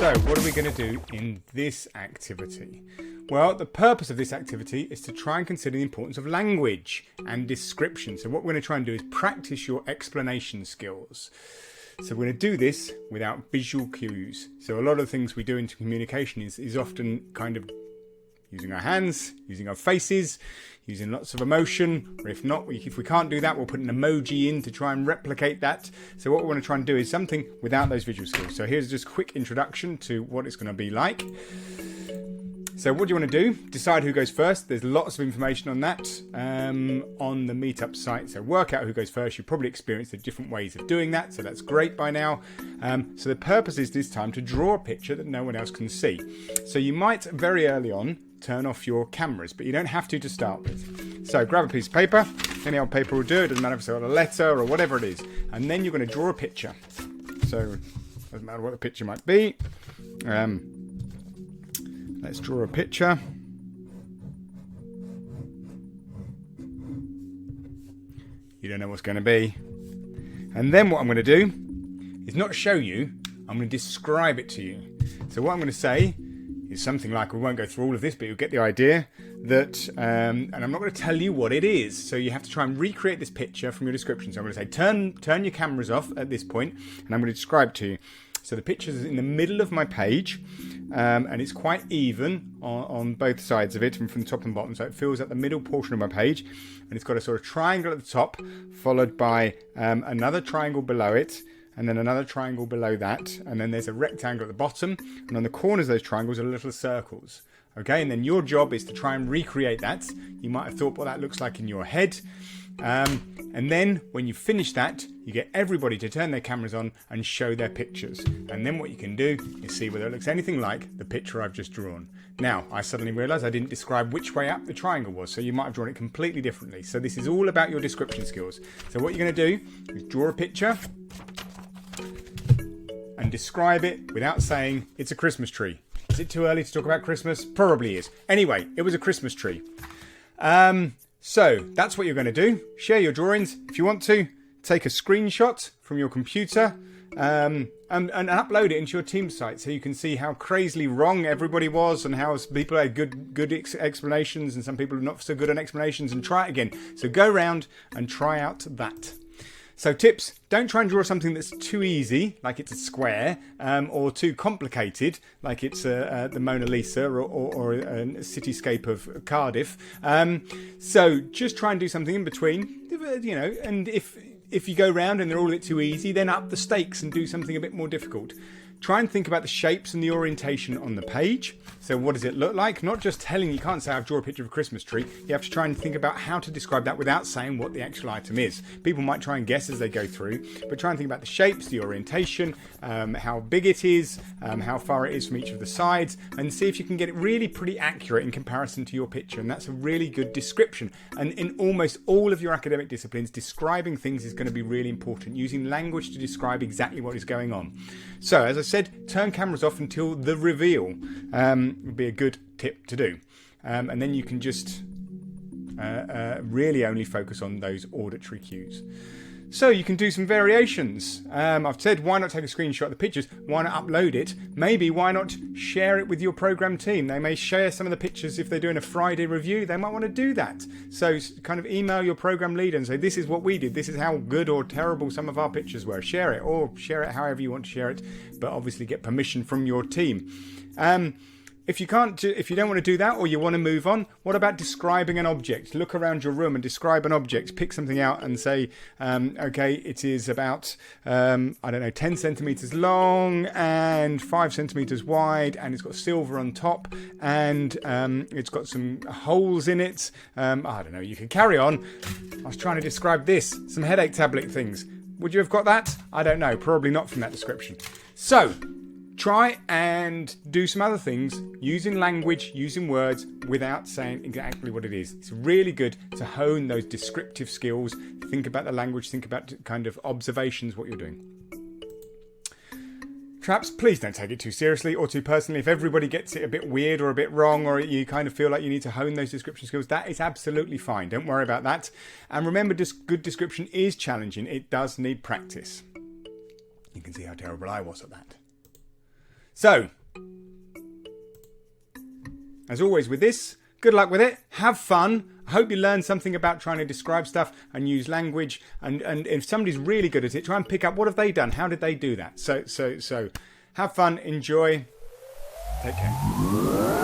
So what are we going to do in this activity? Well, the purpose of this activity is to try and consider the importance of language and description. So what we're going to try and do is practice your explanation skills. So we're going to do this without visual cues. So a lot of the things we do in communication is often kind of using our hands, using our faces, using lots of emotion, or if not, if we can't do that, we'll put an emoji in to try and replicate that. So what we want to try and do is something without those visual skills. So here's just a quick introduction to what it's going to be like. So what do you want to do? Decide who goes first. There's lots of information on that on the Meetup site. So work out who goes first. You've probably experienced the different ways of doing that. So that's great by now. So the purpose is this time to draw a picture that no one else can see. So you might very early on turn off your cameras, but you don't have to start with. So grab a piece of paper. Any old paper will do. It doesn't matter if it's got a letter or whatever it is. And then you're going to draw a picture. So doesn't matter what the picture might be. Let's draw a picture. You don't know what's going to be. And then what I'm going to do is not show you, I'm going to describe it to you. So what I'm going to say is something like, we won't go through all of this, but you'll get the idea that, and I'm not going to tell you what it is. So you have to try and recreate this picture from your description. So I'm going to say, turn your cameras off at this point, and I'm going to describe to you. So the picture is in the middle of my page, and it's quite even on both sides of it, and from top and bottom. So it fills up the middle portion of my page, and it's got a sort of triangle at the top, followed by another triangle below it, and then another triangle below that, and then there's a rectangle at the bottom, and on the corners of those triangles are little circles. Okay, and then your job is to try and recreate that. You might have thought what that looks like in your head. And then when you finish that, you get everybody to turn their cameras on and show their pictures. And then what you can do is see whether it looks anything like the picture I've just drawn. Now, I suddenly realised I didn't describe which way up the triangle was, so you might have drawn it completely differently. So this is all about your description skills. So what you're going to do is draw a picture and describe it without saying it's a Christmas tree. Is it too early to talk about Christmas? Probably is. Anyway, it was a Christmas tree. So that's what you're going to do. Share your drawings. If you want to, take a screenshot from your computer and upload it into your team site so you can see how crazily wrong everybody was and how people had good explanations and some people are not so good on explanations, and try it again. So go around and try out that. So tips, don't try and draw something that's too easy, like it's a square, or too complicated, like it's the Mona Lisa or a cityscape of Cardiff. So just try and do something in between, you know, and if you go round and they're all a bit too easy, then up the stakes and do something a bit more difficult. Try and think about the shapes and the orientation on the page. So what does it look like? Not just telling, you can't say I've drawn a picture of a Christmas tree. You have to try and think about how to describe that without saying what the actual item is. People might try and guess as they go through, but try and think about the shapes, the orientation, how big it is, how far it is from each of the sides, and see if you can get it really pretty accurate in comparison to your picture. And that's a really good description. And in almost all of your academic disciplines, describing things is going to be really important, using language to describe exactly what is going on. So as I said, turn cameras off until the reveal would be a good tip to do. And then you can just really only focus on those auditory cues. So you can do some variations. I've said, why not take a screenshot of the pictures? Why not upload it? Maybe why not share it with your program team? They may share some of the pictures if they're doing a Friday review. They might want to do that. So kind of email your program leader and say, this is what we did. This is how good or terrible some of our pictures were. Share it, or share it however you want to share it, but obviously get permission from your team. If you don't want to do that, or you want to move on, what about describing an object? Look around your room and describe an object. Pick something out and say, okay, it is about, 10 centimeters long and 5 centimeters wide, and it's got silver on top, and it's got some holes in it. You can carry on. I was trying to describe this, some headache tablet things. Would you have got that? I don't know, probably not from that description. So, try and do some other things using language, using words, without saying exactly what it is. It's really good to hone those descriptive skills. Think about the language, think about kind of observations, what you're doing. Traps, please don't take it too seriously or too personally. If everybody gets it a bit weird or a bit wrong, or you kind of feel like you need to hone those description skills, that is absolutely fine. Don't worry about that. And remember, good description is challenging. It does need practice. You can see how terrible I was at that. So, as always with this, good luck with it. Have fun. I hope you learned something about trying to describe stuff and use language. And if somebody's really good at it, try and pick up what have they done? How did they do that? So have fun. Enjoy. Take care.